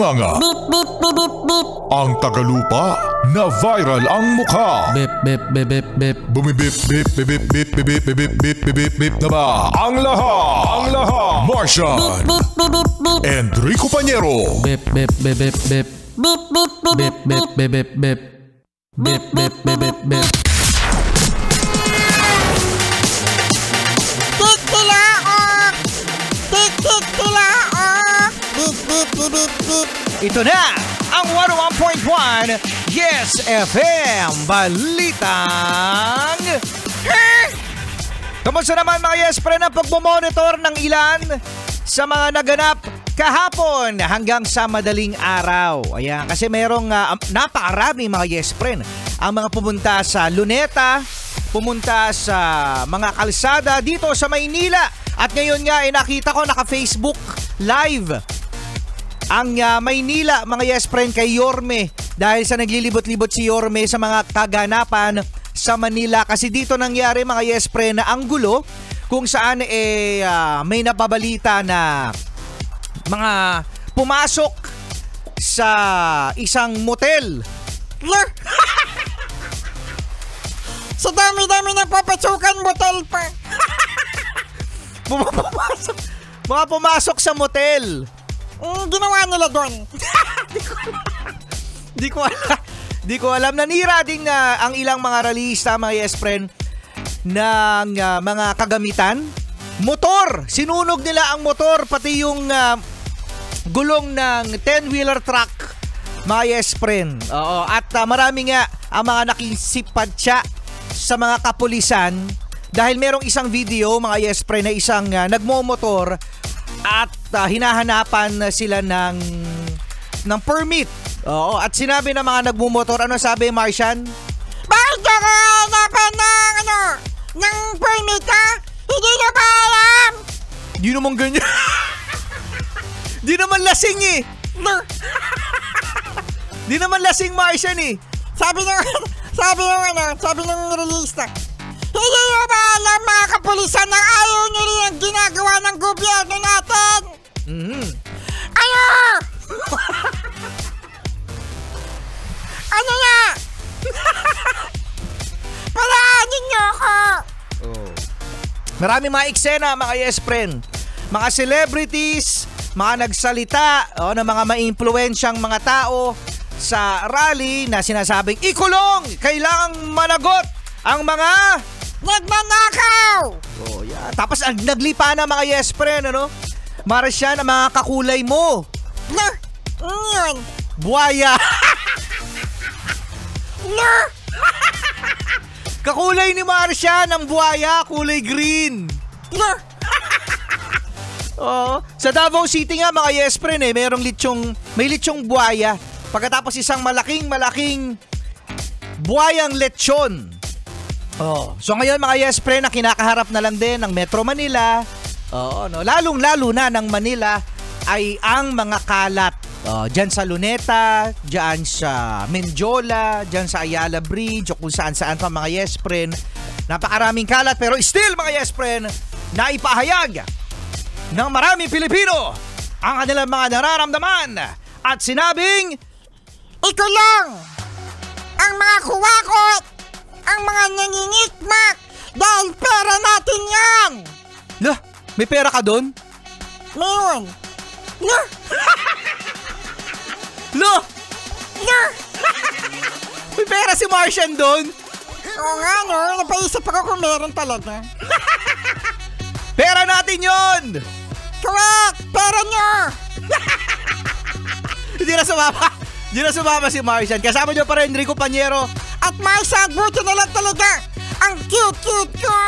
bunganga. Beep, beep, beep, beep, beep. Ang tagalupa na viral ang mukha. Bip, bip, bip, bip, bip. Bumibip, bip, bip, bip, bip, bip, bip, bip, bip, bip, bip, bip na ba? Ang lahat! Martian! Beep, beep, beep, beep. Enrico Pañero! Bip, bip, bip, bip, bip. Beep, beep, beep, Bip, bip, bip, bip, bip. Bip, bip, bip, bip, bip. Tik-tilaok! Tik-tik-tilaok! Beep, beep, beep, beep, beep. Ito na ang 101.1 Yes FM Balitang Kamusta naman mga Yes Friend ang pagmumonitor ng ilan sa mga naganap kahapon hanggang sa madaling araw. Ayan, kasi merong napakarami mga Yes Friend ang mga pumunta sa Luneta, pumunta sa mga kalsada dito sa Maynila. At ngayon nga nakita ko naka-Facebook live ang Maynila mga Yes Friend kay Yorme dahil sa naglilibot-libot si Yorme sa mga kaganapan sa Manila. Kasi dito nangyari mga Yes Friend na ang gulo kung saan may napabalita na mga pumasok sa isang motel. Sa dami-dami na papasukan, motel pa. Mga pumasok sa motel. Ginawa nila doon. Di ko alam. Nanira din ang ilang mga ralista mga Yes Friend ng mga kagamitan. Motor. Sinunog nila ang motor pati yung gulong ng 10-wheeler truck mga Yes Friend. Oo. At marami nga ang mga nakisipadya sa mga kapulisan dahil merong isang video mga Yes Friend na isang nagmomotor at hinahanapan sila ng permit. Oo, at sinabi ng mga nagmumotor, ano sabi Martian? Bakit ka hanapan ng permit ha? Hindi na ba alam? Di naman ganyan. Di naman lasing eh. Di naman lasing Martian eh. Sabi ng realista. Hindi na ba alam mga kapulisan na ayaw nyo rin ang ginagawa ng gobyerno natin? Ano? Ano na? Palaanin nyo ako. Marami mga eksena mga Yes Friend. Mga celebrities, mga nagsalita ng mga maimpluwensyang mga tao sa rally na sinasabing ikulong, kailangang managot ang mga nagnanakaw. Oh, yeah. Tapos naglipa na mga Yes Friend, Martian, ang mga kakulay mo. Yun. Buhaya. Kakulay ni Martian ang buhaya, kulay green. Sa Davao City nga mga Yes Friend may lechong buhaya. Pagkatapos isang malaking buhayang lechon. So ngayon mga Yes Friend na kinakaharap na lang din ng Metro Manila. Lalong-lalo na ng Manila ay ang mga kalat. Diyan sa Luneta, diyan sa Menjola, diyan sa Ayala Bridge, o kung saan-saan pa mga Yes Friend. Napakaraming kalat pero still mga Yes Friend, naipahayag ng maraming Pilipino ang kanilang mga nararamdaman at sinabing, ikulong ang mga kuwakot, ang mga nangingikmak dahil pera natin yan. May pera ka doon? Meron. May pera si Martian doon? Oo nga napaisip ako kung meron talaga. Pera natin yon. Correct! Pera nyo! Hindi na sumama si Martian. Kasama nyo pa rin Enrico Pañero. At Martian, buti na lang talaga ang cute ko!